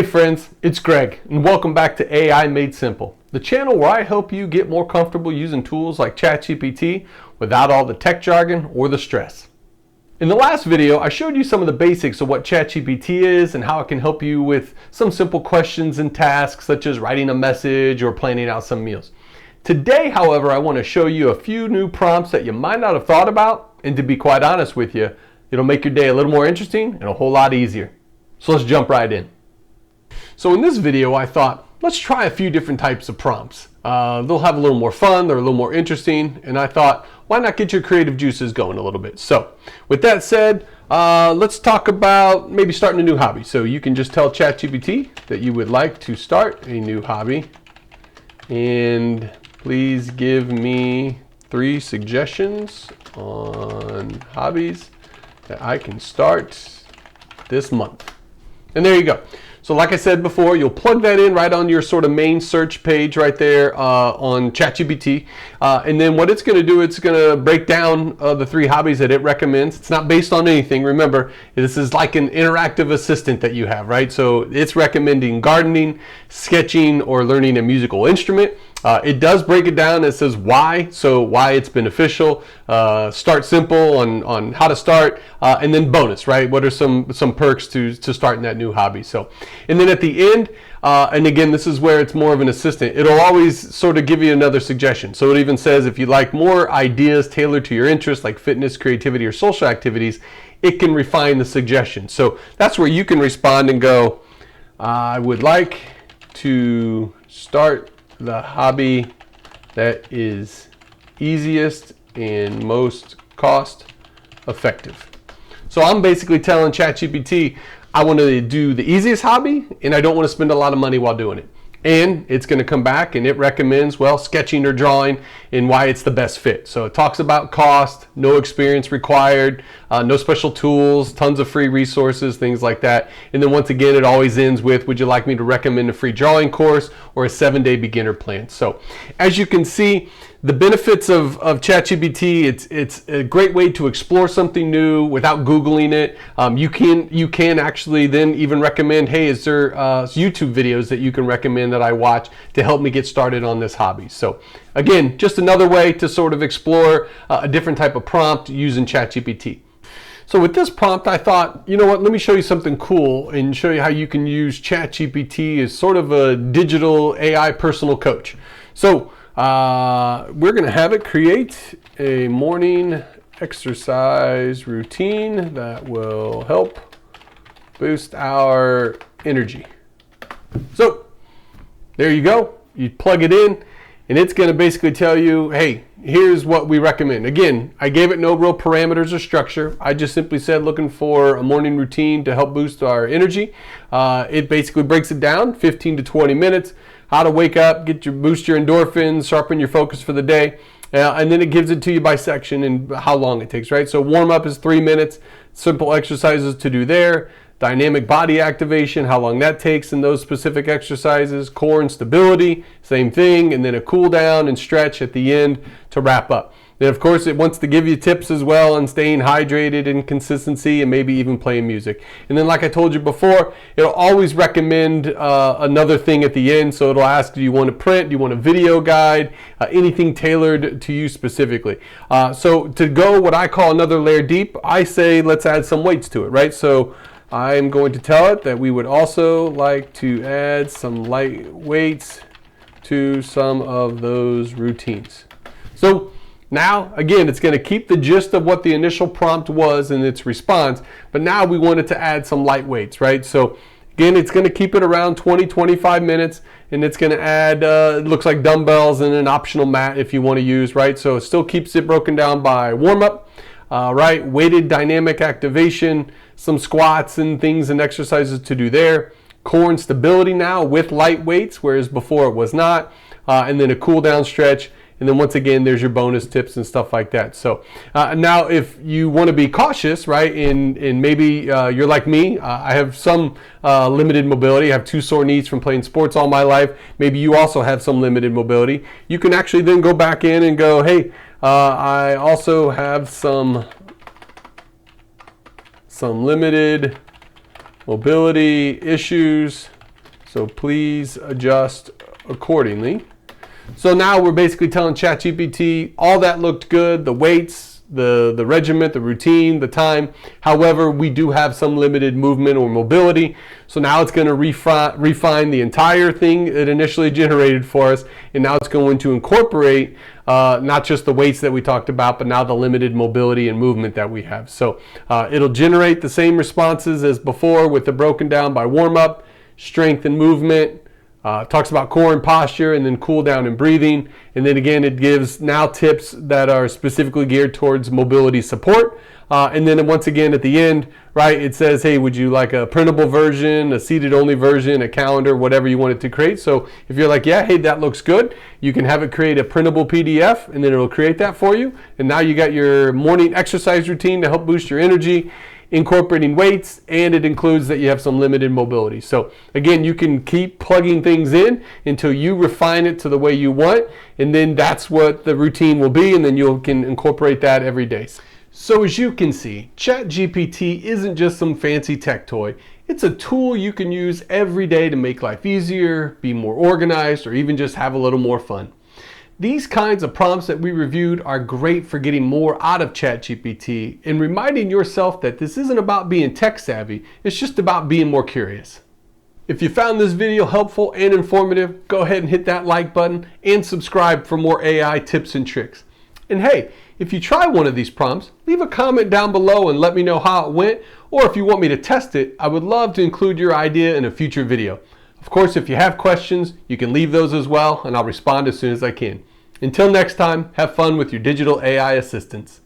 Hey friends, it's Greg, and welcome back to AI Made Simple, the channel where I help you get more comfortable using tools like ChatGPT without all the tech jargon or the stress. In the last video, I showed you some of the basics of what ChatGPT is and how it can help you with some simple questions and tasks such as writing a message or planning out some meals. Today, however, I want to show you a few new prompts that you might not have thought about, and to be quite honest with you, it'll make your day a little more interesting and a whole lot easier. So let's jump right in. So in this video, I thought, let's try a few different types of prompts. They'll have a little more fun, they're a little more interesting, and I thought, why not get your creative juices going a little bit? So with that said, let's talk about maybe starting a new hobby. So you can just tell ChatGPT that you would like to start a new hobby, and please give me 3 suggestions on hobbies that I can start this month. And there you go. So like I said before, you'll plug that in right on your sort of main search page right there on ChatGPT. And then what it's going to do, it's going to break down the 3 hobbies that it recommends. It's not based on anything. Remember, this is like an interactive assistant that you have, right? So it's recommending gardening, sketching, or learning a musical instrument. It does break it down. It says why, so why it's beneficial. Start simple on how to start, and then bonus, right? What are some perks to starting that new hobby? So, and then at the end, and again, this is where it's more of an assistant. It'll always sort of give you another suggestion. So it even says if you like more ideas tailored to your interests, like fitness, creativity, or social activities, it can refine the suggestion. So that's where you can respond and go, I would like to start the hobby that is easiest and most cost effective. So I'm basically telling ChatGPT I want to do the easiest hobby and I don't want to spend a lot of money while doing it. And it's going to come back and it recommends, well, sketching or drawing and why it's the best fit. So it talks about cost, no experience required, no special tools, tons of free resources, things like that. And then once again, it always ends with, would you like me to recommend a free drawing course or a 7-day beginner plan? So as you can see, the benefits of ChatGPT, it's a great way to explore something new without Googling it. You can actually then even recommend, hey, is there YouTube videos that you can recommend that I watch to help me get started on this hobby? So again, just another way to sort of explore a different type of prompt using ChatGPT. So with this prompt, I thought, you know what, let me show you something cool and show you how you can use ChatGPT as sort of a digital AI personal coach. So we're going to have it create a morning exercise routine that will help boost our energy. So there you go. You plug it in and it's going to basically tell you, hey, here's what we recommend. Again, I gave it no real parameters or structure. I just simply said looking for a morning routine to help boost our energy. It basically breaks it down, 15 to 20 minutes. How to wake up, boost your endorphins, sharpen your focus for the day, and then it gives it to you by section and how long it takes, right? So warm up is 3 minutes, simple exercises to do there, dynamic body activation, how long that takes in those specific exercises, core and stability, same thing, and then a cool down and stretch at the end to wrap up. Then of course it wants to give you tips as well on staying hydrated and consistency and maybe even playing music. And then like I told you before, it'll always recommend another thing at the end. So it'll ask, do you want to print, do you want a video guide, anything tailored to you specifically. So to go what I call another layer deep, I say let's add some weights to it, right? So I'm going to tell it that we would also like to add some light weights to some of those routines. So now, again, it's going to keep the gist of what the initial prompt was in its response, but now we want it to add some light weights, right? So again, it's going to keep it around 20-25 minutes, and it's going to add, it looks like dumbbells and an optional mat if you want to use, right? So it still keeps it broken down by warm-up, right? Weighted dynamic activation, some squats and things and exercises to do there. Core and stability now with light weights, whereas before it was not. And then a cool down stretch. And then once again, there's your bonus tips and stuff like that. So now if you want to be cautious, right, and maybe you're like me, I have some limited mobility. I have 2 sore knees from playing sports all my life. Maybe you also have some limited mobility. You can actually then go back in and go, hey, I also have some limited mobility issues So please adjust accordingly. So now we're basically telling ChatGPT all that looked good, the weights, the regiment, the routine, the time. However, we do have some limited movement or mobility. So now it's going to refine the entire thing it initially generated for us. And now it's going to incorporate not just the weights that we talked about, but now the limited mobility and movement that we have. So it'll generate the same responses as before with the broken down by warm up, strength and movement. Talks about core and posture, and then cool down and breathing. And then again, it gives now tips that are specifically geared towards mobility support. And then once again at the end, right, it says, hey, would you like a printable version, a seated only version, a calendar, whatever you want it to create. So if you're like, yeah, hey, that looks good, you can have it create a printable PDF, and then it'll create that for you. And now you got your morning exercise routine to help boost your energy, incorporating weights, and it includes that you have some limited mobility. So again, you can keep plugging things in until you refine it to the way you want, and then that's what the routine will be, and then you can incorporate that every day. So as you can see, ChatGPT isn't just some fancy tech toy. It's a tool you can use every day to make life easier, be more organized, or even just have a little more fun. These kinds of prompts that we reviewed are great for getting more out of ChatGPT and reminding yourself that this isn't about being tech savvy, it's just about being more curious. If you found this video helpful and informative, go ahead and hit that like button and subscribe for more AI tips and tricks. And hey, if you try one of these prompts, leave a comment down below and let me know how it went, or if you want me to test it, I would love to include your idea in a future video. Of course, if you have questions, you can leave those as well, and I'll respond as soon as I can. Until next time, have fun with your digital AI assistants.